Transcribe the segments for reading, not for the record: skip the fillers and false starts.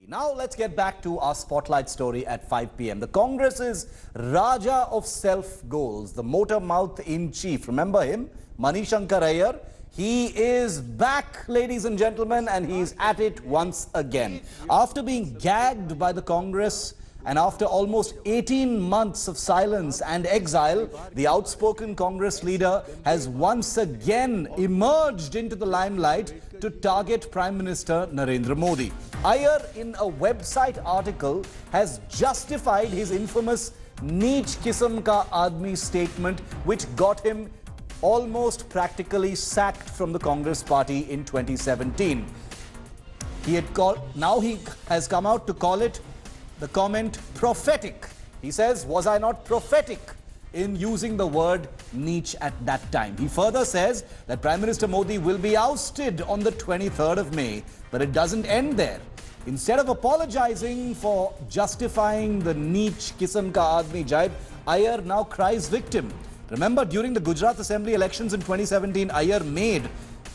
Now let's get back to our spotlight story at 5 p.m. The Congress's Raja of Self-Goals, the motor mouth in chief. Remember him? Mani Shankar Aiyar. He is back, ladies and gentlemen, and he's at it once again. After being gagged by the Congress and after almost 18 months of silence and exile, the outspoken Congress leader has once again emerged into the limelight to target Prime Minister Narendra Modi. Aiyar, in a website article, has justified his infamous Neech Kisam Ka Aadmi statement, which got him almost practically sacked from the Congress party in 2017. Now he has come out to call it the comment prophetic. He says, was I not prophetic in using the word Neech at that time? He further says that Prime Minister Modi will be ousted on the 23rd of May, but it doesn't end there. Instead of apologizing for justifying the Neech Kisam Ka Aadmi jibe, Aiyar now cries victim. Remember, during the Gujarat Assembly elections in 2017, Aiyar made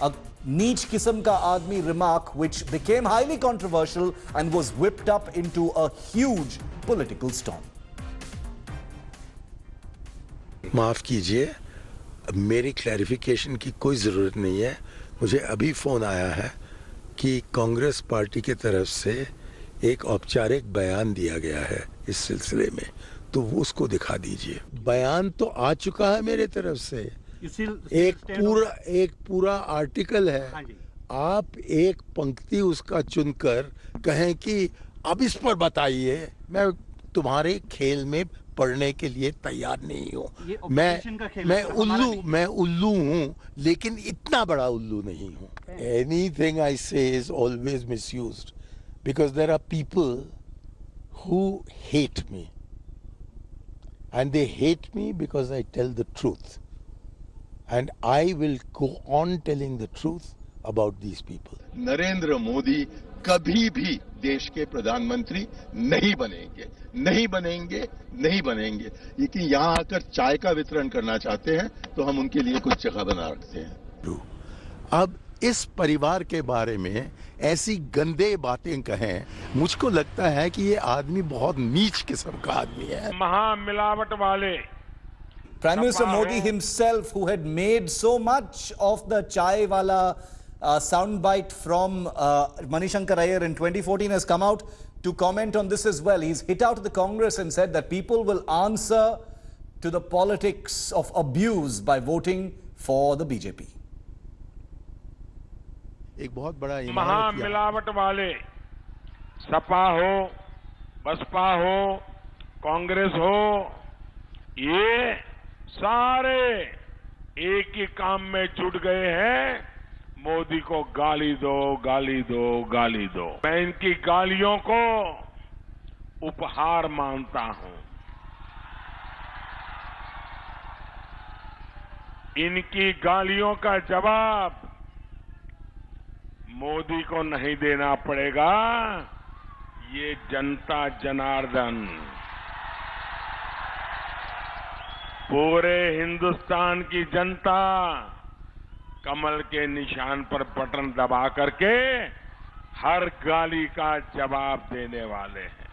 a Neech Kisam Ka Aadmi remark which became highly controversial and was whipped up into a huge political storm. माफ कीजिए, मेरी clarification की कोई ज़रूरत नहीं है. मुझे अभी फ़ोन आया है कि कांग्रेस पार्टी की तरफ से एक औपचारिक बयान दिया गया है इस सिलसिले में, तो वो उसको दिखा दीजिए. बयान तो आ चुका है मेरे तरफ से. एक पूरा आर्टिकल है. आप एक पंक्ति उसका चुनकर कहें कि अब इस पर बताइए, मैं तुम्हारे खेल में पढ़ने के लिए तैयार नहीं हूँ. मैं उल्लू हूँ, लेकिन इतना बड़ा उल्लू नहीं हूँ. Anything I say is always misused because there are people who hate me, and they hate me because I tell the truth, and I will go on telling the truth about these people. Narendra Modi कभी भी देश के प्रधानमंत्री नहीं बनेंगे, नहीं बनेंगे, नहीं बनेंगे. लेकिन यहाँ आकर चाय का वितरण करना चाहते हैं तो हम उनके लिए कुछ जगह बना रखते हैं. अब इस परिवार के बारे में ऐसी गंदे बातें कहें, मुझको लगता है कि ये आदमी बहुत नीच किस्म का आदमी है. महामिलावट वाले Prime Minister Modi himself, who had made so much of the chai wala soundbite from Mani Shankar Aiyar in 2014, has come out to comment on this as well. He's hit out at the Congress and said that people will answer to the politics of abuse by voting for the BJP. एक बहुत बड़ा महामिलावट वाले सपा हो, बसपा हो, कांग्रेस हो, ये सारे एक ही काम में जुट गए हैं. मोदी को गाली दो, गाली दो, गाली दो. मैं इनकी गालियों को उपहार मानता हूं. इनकी गालियों का जवाब मोदी को नहीं देना पड़ेगा. ये जनता जनार्दन पूरे हिंदुस्तान की जनता कमल के निशान पर बटन दबा करके हर गाली का जवाब देने वाले हैं.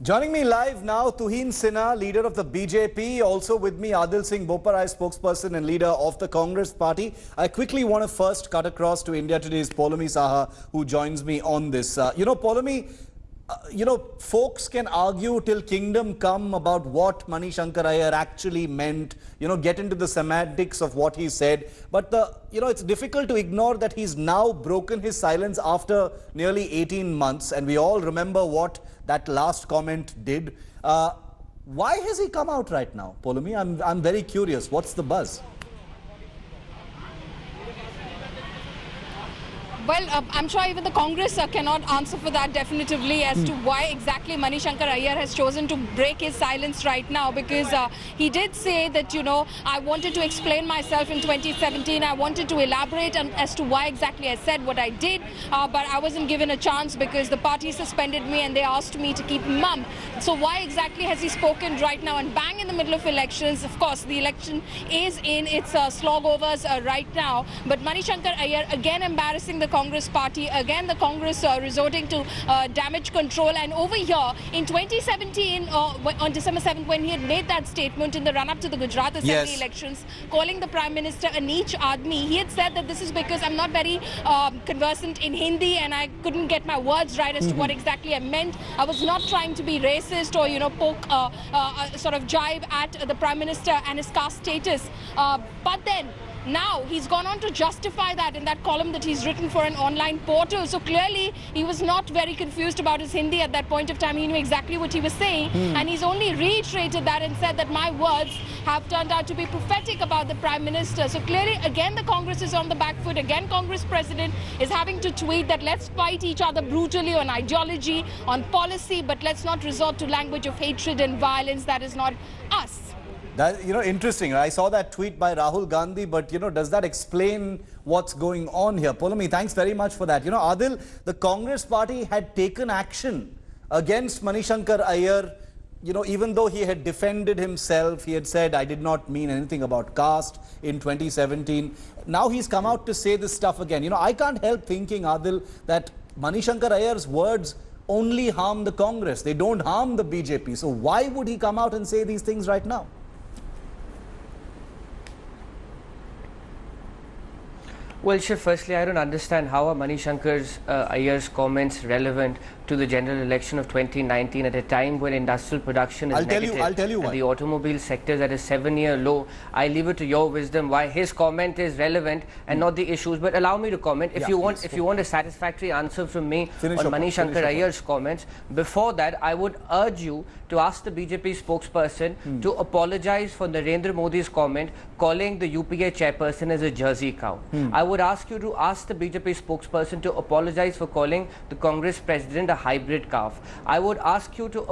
Joining me live now, Tuhin Sinha, leader of the BJP. Also with me, Adil Singh Boparai, spokesperson and leader of the Congress party. I quickly want to first cut across to India Today's Poulomi Saha, who joins me on this. Poulomi, folks can argue till kingdom come about what Mani Shankar Aiyar actually meant, get into the semantics of what he said. But, it's difficult to ignore that he's now broken his silence after nearly 18 months. And we all remember what that last comment did. Why has he come out right now, Poulomi? I'm very curious. What's the buzz? Well, I'm sure even the Congress cannot answer for that definitively as to why exactly Mani Shankar Aiyar has chosen to break his silence right now, because he did say that, I wanted to explain myself in 2017. I wanted to elaborate as to why exactly I said what I did, but I wasn't given a chance because the party suspended me and they asked me to keep mum. So why exactly has he spoken right now and bang in the middle of elections? Of course, the election is in its slogovers right now, but Mani Shankar Aiyar again embarrassing the Congress party. Again, the Congress resorting to damage control. And over here, in 2017, on December 7th, when he had made that statement in the run-up to the Gujarat Assembly elections, calling the Prime Minister a Neech Admi, he had said that this is because I'm not very conversant in Hindi and I couldn't get my words right as to what exactly I meant. I was not trying to be racist or, poke, sort of jibe at the Prime Minister and his caste status. But then, now he's gone on to justify that in that column that he's written for an online portal. So clearly he was not very confused about his Hindi at that point of time. He knew exactly what he was saying. And he's only reiterated that and said that my words have turned out to be prophetic about the Prime Minister. So clearly, again, the Congress is on the back foot. Again, Congress President is having to tweet that let's fight each other brutally on ideology, on policy, but let's not resort to language of hatred and violence. That is not us. That, interesting. I saw that tweet by Rahul Gandhi, but, does that explain what's going on here? Poulomi, thanks very much for that. Adil, the Congress party had taken action against Mani Shankar Aiyar, even though he had defended himself, he had said, I did not mean anything about caste in 2017. Now he's come out to say this stuff again. I can't help thinking, Adil, that Mani Shankar Aiyar's words only harm the Congress. They don't harm the BJP. So why would he come out and say these things right now? Well, Shiv, firstly, I don't understand how are Mani Shankar Aiyar's comments relevant to the general election of 2019 at a time when industrial production is negative. I'll tell you why. And the automobile sector is at a 7-year low. I leave it to your wisdom why his comment is relevant and not the issues. But allow me to comment. If you want a satisfactory answer from me on Mani Shankar Aiyar's comments, before that, I would urge you to ask the BJP spokesperson to apologize for Narendra Modi's comment calling the UPA chairperson as a Jersey cow. I would ask you to ask the BJP spokesperson to apologize for calling the Congress president a hybrid calf. I would ask you to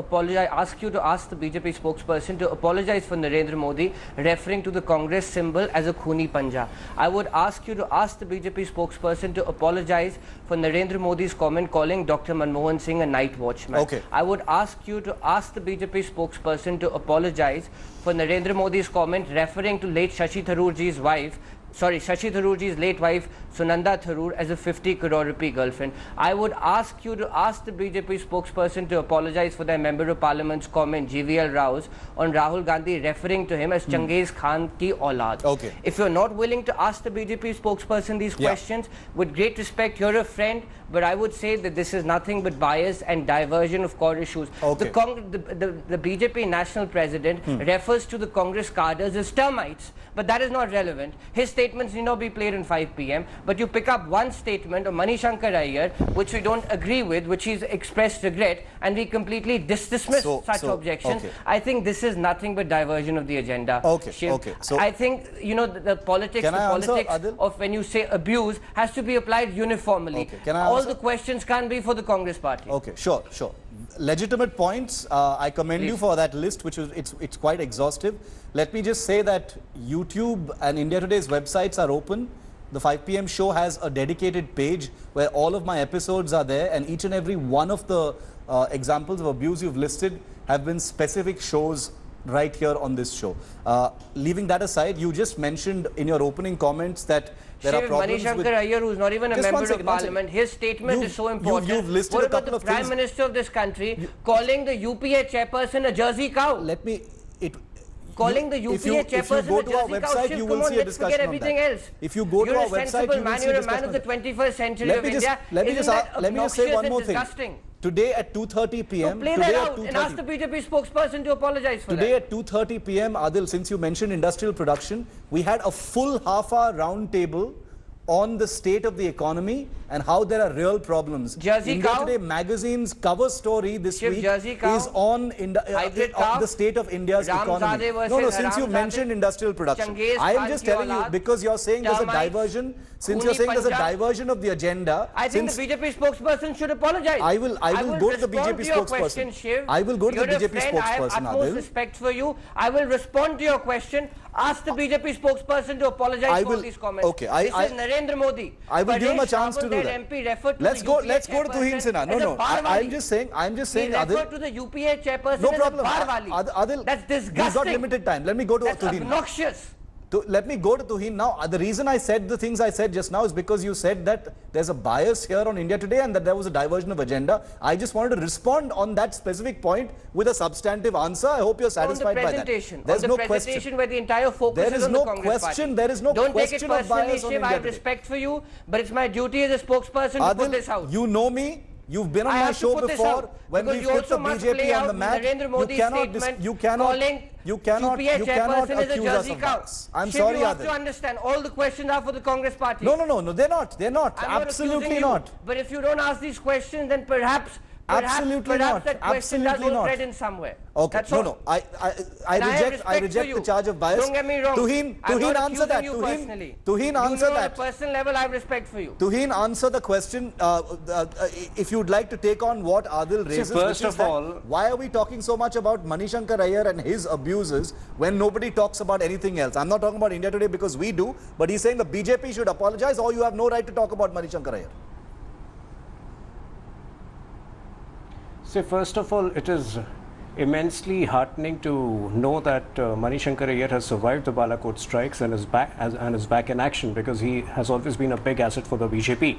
ask the BJP spokesperson to apologize for Narendra Modi referring to the Congress symbol as a khuni panja. I would ask you to ask the BJP spokesperson to apologize for Narendra Modi's comment calling Dr. Manmohan Singh a night watchman. Okay. I would ask you to ask the BJP spokesperson to apologize for Narendra Modi's comment referring to late Shashi Tharoorji's late wife Sunanda Tharoor as a 50 crore rupee girlfriend. I would ask you to ask the BJP spokesperson to apologize for their Member of Parliament's comment, GVL Rao's, on Rahul Gandhi referring to him as Changiz Khan ki aulad. Okay. If you're not willing to ask the BJP spokesperson these questions, with great respect, you're a friend, but I would say that this is nothing but bias and diversion of core issues. Okay. The BJP national president refers to the Congress cadres as termites, but that is not relevant. His statements need not be played in 5 p.m. But you pick up one statement of Mani Shankar Aiyar, which we don't agree with, which he's expressed regret, and we completely dismiss such objections. Okay. I think this is nothing but diversion of the agenda. Okay. Shiv. Okay. So I think the politics of when you say abuse has to be applied uniformly. Okay. Can I All answer? the questions can't be for the Congress party. Okay, sure. Legitimate points. I commend you for that list, which is it's quite exhaustive. Let me just say that YouTube and India Today's websites are open. The 5 p.m. show has a dedicated page where all of my episodes are there, and each and every one of the examples of abuse you've listed have been specific shows right here on this show. Leaving that aside, you just mentioned in your opening comments that there are problems Mani Shankar Aiyar, who's not even a member of parliament, his statement is so important. You've listed what a about couple the of Prime things. Minister of this country calling the UPA chairperson a Jersey cow? Calling the UPA chairperson a Jersey cow, Shiv, come on, let's forget everything else. If you go to our website, you will see You're a man of the 21st century of India. Let me just say one more thing. Disgusting? Today at 2:30 p.m. So play that out and ask the BJP spokesperson to apologize for Today that. At 2:30 p.m., Adil, since you mentioned industrial production, we had a full half-hour round table on the state of the economy and how there are real problems. Jersey India cow? Today magazine's cover story this week is on the state of India's economy. No, since you mentioned industrial production, I am just telling you, because you're saying there's a diversion, since you're saying there's a diversion of the agenda. I think the BJP spokesperson should apologize. I will go to the BJP spokesperson. I will go to the BJP spokesperson, I have utmost respect for you. I will respond to your question. Ask the BJP spokesperson to apologize for these comments. Okay, this is Narendra Modi. I will give him a chance to do that. MP referred to let's go to Tuhin Sinha. No. I'm just saying, he referred to the UPA chairperson no problem. as a Barwali. Adil, that's disgusting. We've got limited time. Let me go to That's Tuhin. obnoxious. Let me go to Tuhin now. The reason I said the things I said just now is because you said that there's a bias here on India Today and that there was a diversion of agenda. I just wanted to respond on that specific point with a substantive answer. I hope you're satisfied by that. There's no question where the entire focus is on the Congress Party. There is no Don't question of bias on India I have Today. respect for you, but it's my duty as a spokesperson to put this out. You know me. You've been on my show before. When we put the BJP on the map, you cannot accuse us of bias. I'm sorry, Adil. You have to understand, all the questions are for the Congress Party. No, they're not. They're not. Absolutely not. But if you don't ask these questions, then perhaps that question does hold thread in somewhere. Okay. No. I reject the charge of bias. Don't get me wrong. Tuhin, answer that. Tuhin, answer that. On a personal level, I have respect for you. Tuhin, answer the question. If you'd like to take on what Adil raises. First of all, why are we talking so much about Mani Shankar Aiyar and his abuses when nobody talks about anything else? I'm not talking about India Today because we do, but he's saying the BJP should apologize, or you have no right to talk about Mani Shankar Aiyar. See, first of all, it is immensely heartening to know that Mani Shankar Aiyar has survived the Balakot strikes and is back in action, because he has always been a big asset for the BJP.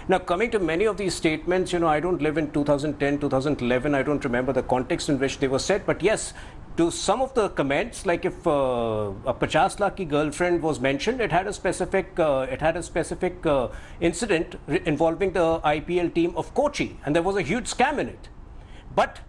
Now, coming to many of these statements, I don't live in 2010, 2011. I don't remember the context in which they were said, but yes, to some of the comments, like if a 50 lakh ki girlfriend was mentioned, it had a specific incident involving the IPL team of Kochi, and there was a huge scam in it. But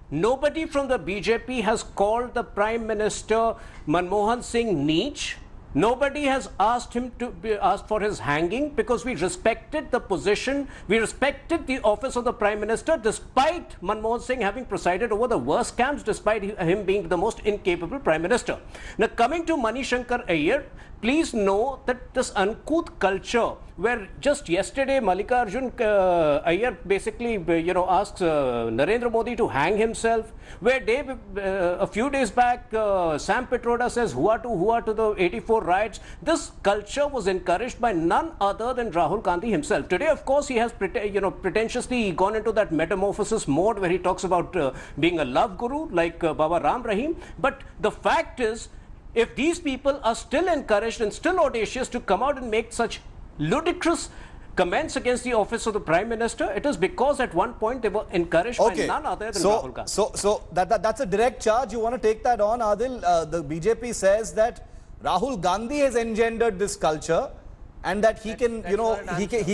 nobody from the BJP has called the Prime Minister Manmohan Singh Neech. Nobody has asked him to be asked for his hanging, because we respected the position, we respected the office of the Prime Minister, despite Manmohan Singh having presided over the worst scams, despite him being the most incapable Prime Minister. Now, coming to Mani Shankar Aiyar, please know that this uncouth culture, where just yesterday Mallikarjun Aiyar basically asks Narendra Modi to hang himself, where a few days back Sam Pitroda says hua to the 84 riots. This culture was encouraged by none other than Rahul Gandhi himself. Today, of course, he has pretentiously gone into that metamorphosis mode where he talks about being a love guru like Baba Ram Rahim. But the fact is, if these people are still encouraged and still audacious to come out and make such ludicrous comments against the office of the Prime Minister, it is because at one point they were encouraged by none other than Rahul Gandhi. So that's a direct charge. You want to take that on, Adil? The BJP says that Rahul Gandhi has engendered this culture, and that he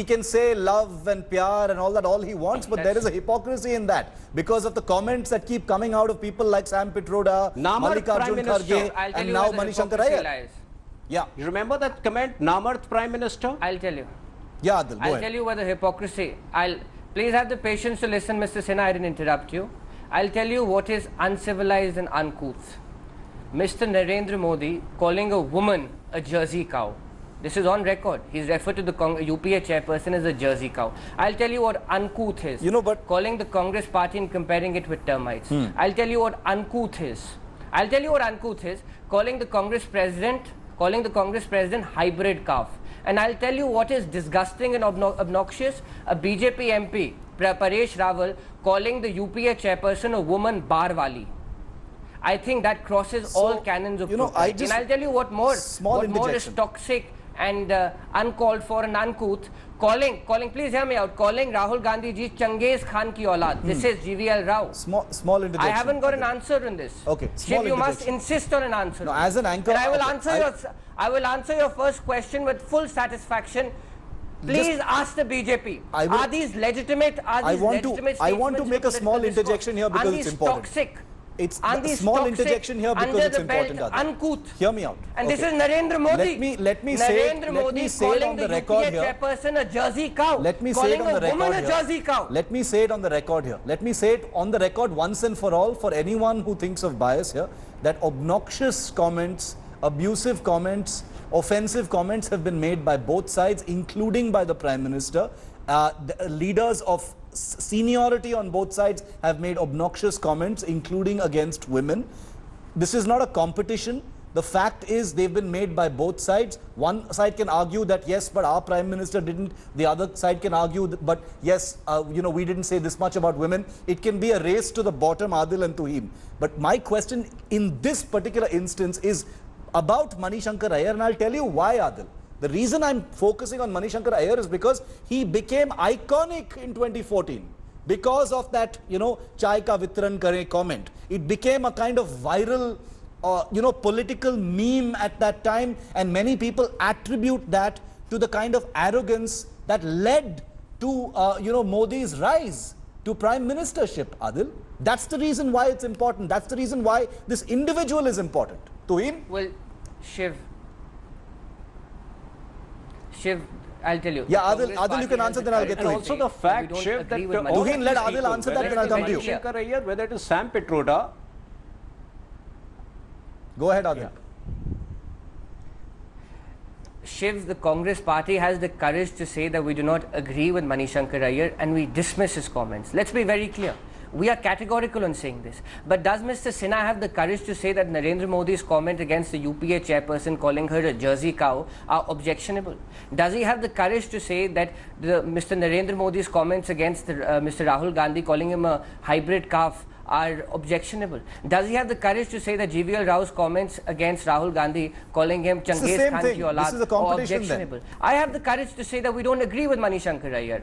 can say love and pyar and all that all he wants, but there is a hypocrisy in that because of the comments that keep coming out of people like Sam Pitroda, Mallikarjun Kharge, and now Mani Shankar Aiyar. Yeah. You remember that comment, Namarth Prime Minister? I'll tell you. Yeah, Adil, I'll tell you where the hypocrisy. Please have the patience to listen, Mr. Sinha. I didn't interrupt you. I'll tell you what is uncivilized and uncouth. Mr. Narendra Modi calling a woman a Jersey cow. This is on record. He's referred to the UPA chairperson as a Jersey cow. I'll tell you what uncouth is. But calling the Congress party and comparing it with termites. I'll tell you what uncouth is. Calling the Congress president hybrid calf. And I'll tell you what is disgusting and obnoxious. A BJP MP, Paresh Rawal, calling the UPA chairperson a woman barwali. I think that crosses all canons of propriety. And I'll tell you what more is toxic and uncalled for and uncouth. Calling, please hear me out, calling Rahul Gandhi ji Changiz Khan ki aulad. This is GVL Rao. Small interjection. I haven't got an answer in this. Okay. Shiv, you must insist on an answer. No, as an anchor. And I will answer your first question with full satisfaction. Please ask the BJP. Are these legitimate? I want to make a small interjection here because it's important. Toxic. It's a small interjection here because it's important. Uncouth. Hear me out. And this is Narendra Modi. Let me say it on the record here. Chairperson a Jersey cow. Let me say it on the record here. Jersey cow. Let me say it on the record here. Let me say it on the record once and for all for anyone who thinks of bias here, that obnoxious comments, abusive comments, offensive comments have been made by both sides, including by the Prime Minister. The leaders of seniority on both sides have made obnoxious comments, including against women. This is not a competition. The fact is they've been made by both sides. One side can argue that yes, but our Prime Minister didn't. The other side can argue that, but yes, we didn't say this much about women. It can be a race to the bottom, Adil and Tuhin. But my question in this particular instance is, about Mani Shankar Aiyar, and I'll tell you why, Adil. The reason I'm focusing on Mani Shankar Aiyar is because he became iconic in 2014 because of that, chai ka vitran kare comment. It became a kind of viral, political meme at that time, and many people attribute that to the kind of arrogance that led to, Modi's rise to prime ministership, Adil. That's the reason why it's important. That's the reason why this individual is important. Tuhin? Well, Shiv, I'll tell you. Yeah, Adil, you can answer, then I'll get to it. And also the fact, Shiv, that Tuhin, let Adil answer that, then I'll come to you. Mani Shankar Aiyar, whether it is Sam Pitroda. Go ahead, Adil. Yeah. Shiv, the Congress party has the courage to say that we do not agree with Mani Shankar Aiyar and we dismiss his comments. Let's be very clear. We are categorical on saying this. But does Mr. Sinha have the courage to say that Narendra Modi's comment against the UPA chairperson calling her a Jersey cow are objectionable? Does he have the courage to say that Mr. Narendra Modi's comments against Mr. Rahul Gandhi calling him a hybrid calf are objectionable? Does he have the courage to say that GVL Rao's comments against Rahul Gandhi calling him Changes Khan ki aulad are objectionable? I have the courage to say that we don't agree with Mani Shankar Aiyar.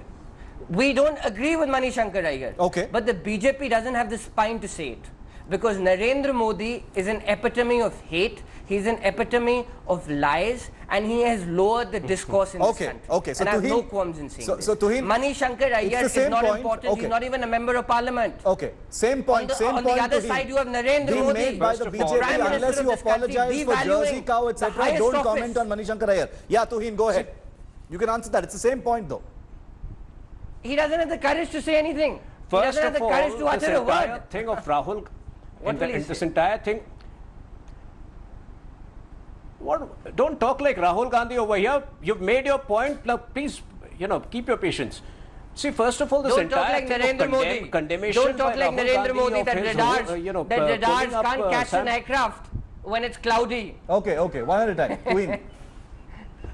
We don't agree with Mani Shankar Aiyar. Okay. But the BJP doesn't have the spine to say it. Because Narendra Modi is an epitome of hate, he's an epitome of lies, and he has lowered the discourse in this country. Okay, so and I have no qualms in saying this. So Tuhin, Mani Shankar Aiyar is not important, okay. He's not even a member of parliament. Okay, same point. On the other side, you have Narendra Modi, made by the BJP, unless you apologize for Jersey cow, etc. Don't comment on Mani Shankar Aiyar. Yeah, Tuhin, go ahead. You can answer that. It's the same point, though. He doesn't have the courage to say anything. He doesn't have the courage to utter a word. Thing of Rahul, What will he this say? entire thing. Don't talk like Rahul Gandhi over here. You've made your point. Now, please, keep your patience. See, first of all, this Don't talk entire like thing Narendra Modi. condemnation Don't talk by like Rahul Narendra Gandhi Modi of that his radars pulling can't up, catch Sam- an aircraft when it's cloudy. Okay, one at a time. Tuhin.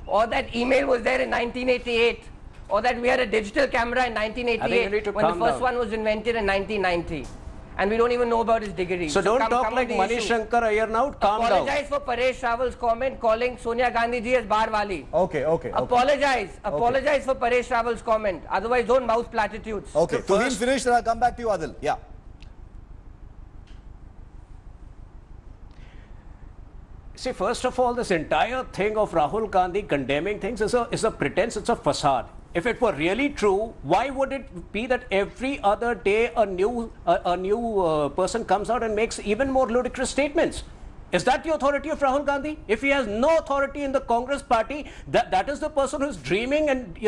Or that email was there in 1988. Or that we had a digital camera in 1988 when the first one was invented in 1990. And we don't even know about his degree. So don't talk like Mani Shankar Aiyar now. Calm down. Apologize for Paresh Rawal's comment calling Sonia Gandhi ji as bar wali. Okay. Apologize for Paresh Rawal's comment. Otherwise, don't mouth platitudes. Okay, Tuhin finished, and I'll come back to you, Adil. Yeah. See, first of all, this entire thing of Rahul Gandhi condemning things is a pretense, it's a facade. If it were really true, why would it be that every other day a new person comes out and makes even more ludicrous statements? Is that the authority of Rahul Gandhi? If he has no authority in the Congress party, that is the person who is dreaming and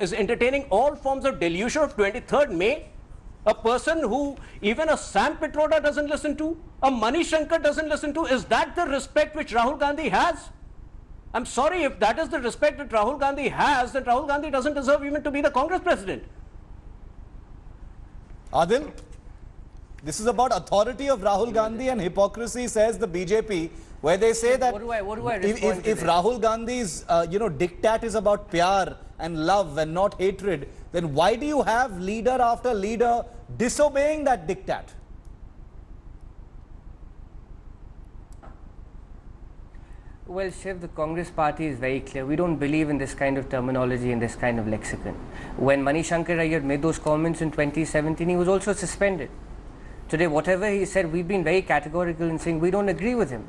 is entertaining all forms of delusion of 23rd May. A person who even a Sam Pitroda doesn't listen to, a Mani Shankar doesn't listen to. Is that the respect which Rahul Gandhi has? I'm sorry, if that is the respect that Rahul Gandhi has, then Rahul Gandhi doesn't deserve even to be the Congress president. Adil, this is about authority of Rahul Gandhi and hypocrisy, says the BJP, where they say that What do I respond to if this? Rahul Gandhi's diktat is about pyar and love and not hatred, then why do you have leader after leader disobeying that diktat? Well, Shiv, the Congress party is very clear. We don't believe in this kind of terminology and this kind of lexicon. When Mani Shankar Aiyar made those comments in 2017, he was also suspended. Today, whatever he said, we've been very categorical in saying we don't agree with him.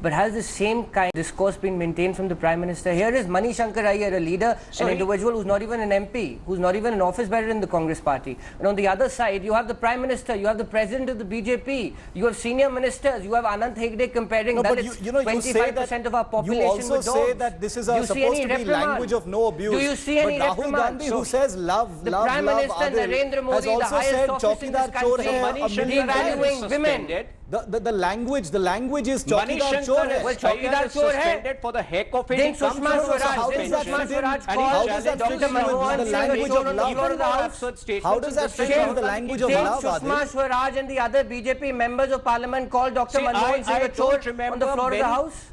But has the same kind of discourse been maintained from the Prime Minister? Here is Mani Shankar Aiyar, a leader, an individual who's not even an MP, who's not even an office bearer in the Congress party. And on the other side, you have the Prime Minister, you have the President of the BJP, you have senior ministers, you have Anant Hegde comparing No, that but it's you say 25% of our population you also with dogs. say that this is supposed to be language of no abuse. Do you see any but Rahul reprimand? Gandhi, who says love, the love, Prime love, Minister Adil, Narendra Modi, has the also highest said office in this Chaukidar Chor country, hai, devaluing women. The language is Mani Chaukidar Chor hai. Shankar Aiyar is suspended for the heck of it. Then He comes Sushma out with a How Swaraj, does then that Sushma fit in? Swaraj How does that called fit Dr. in with Manmohan the Singh language of love? before the House. How does that fit in with the language of love, Sushma Adil? Swaraj and the other BJP members of parliament called Dr. See, Manmohan Singh I a chore don't on the floor of the remember House?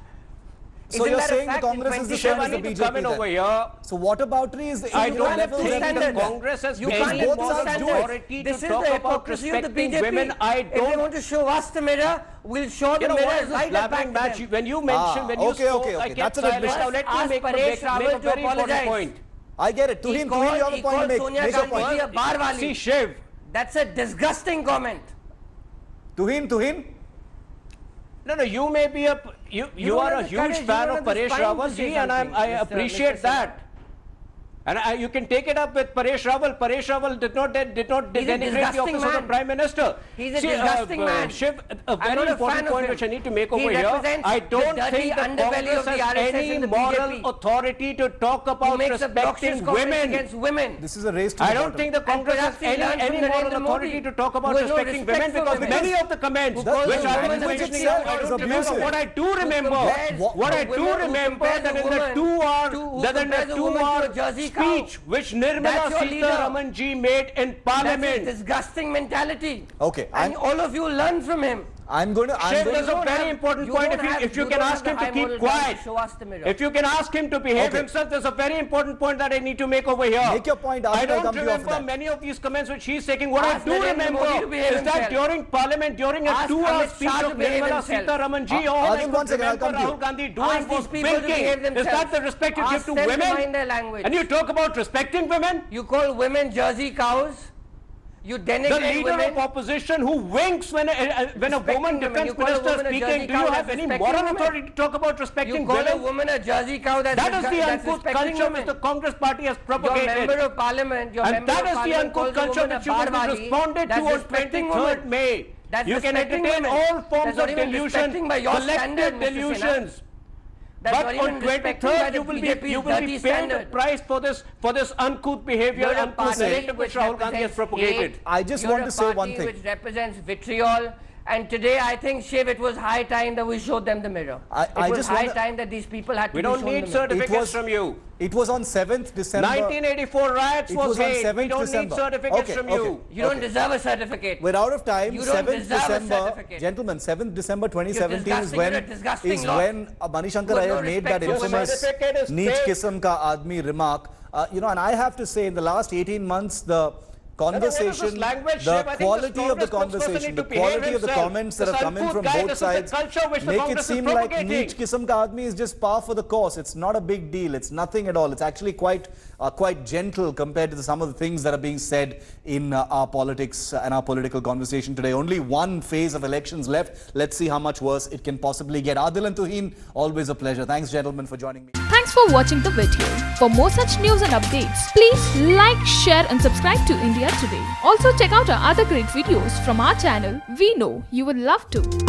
So you're saying the Congress is the same as the BJP come in over here. So whataboutery is the I don't level think that the Congress has You any can't both moral sides do it. authority This to is talk the about hypocrisy of the respecting BJP. women. I If they don't. want to show us the mirror, we'll show the You know mirror what is this right back blabbering to match? them. When you mentioned, when you okay, spoke, okay. I That's kept an silent. admission. Now let Ask me make a Paresh Rawal to very important apologize. point. I get it. Tuhin, you have a point to make. Sonia Make a Gandhi point. a barwali. See, Shiv. That's a disgusting comment. Tuhin. No, you may be a you are a huge fan of Paresh Rawal ji, and I appreciate that. And you can take it up with Paresh Rawal. Paresh Rawal did not denigrate the office of the Prime Minister. He's a disgusting man. Shiv, a very important point which I need to make over here. I don't think the Congress has any moral authority to talk about respecting women. This is a race to the I don't bottom. think the Congress has any moral authority to talk about respecting women, because many of the comments which I have been mentioning, I don't remember. What I do remember, that in the 2-hour speech which Nirmala Sitharaman ji made in Parliament. That's a disgusting mentality. Okay, and all of you learn from him. There's a very important point. If you can ask him to keep quiet, if you can ask him to behave himself, there's a very important point that I need to make over here. Make your point. I don't remember many of these comments which he's taking. What I do remember is that during Parliament, during a 2-hour speech of Nirmala Sitharaman ji, all I could remember Rahul Gandhi doing was winking. Is that the respect you give to women? And you talk about respecting women? You call women Jersey cows? You denigrate the leader women. of opposition who winks when a woman defense minister is speaking. Do you have any moral authority to talk about respecting women? You call a woman a Jersey cow. That is the uncouth culture which the Congress party has propagated. Your member of parliament, and that is the uncouth culture which you responded to on 23rd May. You can entertain all forms of delusion, collective delusions. But on 23rd, you will be paying the price for this uncouth behavior, uncouth narrative which Rahul Gandhi has propagated. I just want to say one thing. Which represents vitriol. And today, I think, Shiv, it was high time that we showed them the mirror. It was high time that these people had to be shown the mirror. We don't need certificates from you. It was on 7th December. 1984 riots was hate. We don't need certificates from you. You don't deserve a certificate. We're out of time. You don't 7th deserve December, a certificate. Gentlemen, 7th December 2017 is when Mani Shankar With Aiyar made that infamous Neech Kisam Ka Aadmi remark. And I have to say, in the last 18 months, the conversation, the quality of the conversation, the quality of the comments that have come in from both sides make it seem like Neech Kisam Ka Aadmi is just par for the course. It's not a big deal. It's nothing at all. It's actually quite gentle compared to some of the things that are being said in our politics and our political conversation today. Only one phase of elections left. Let's see how much worse it can possibly get. Adil and Tuhin, always a pleasure. Thanks, gentlemen, for joining me. Thanks for watching the video. For more such news and updates, please like, share and subscribe to India Today. Also check out our other great videos from our channel. We know you will love to.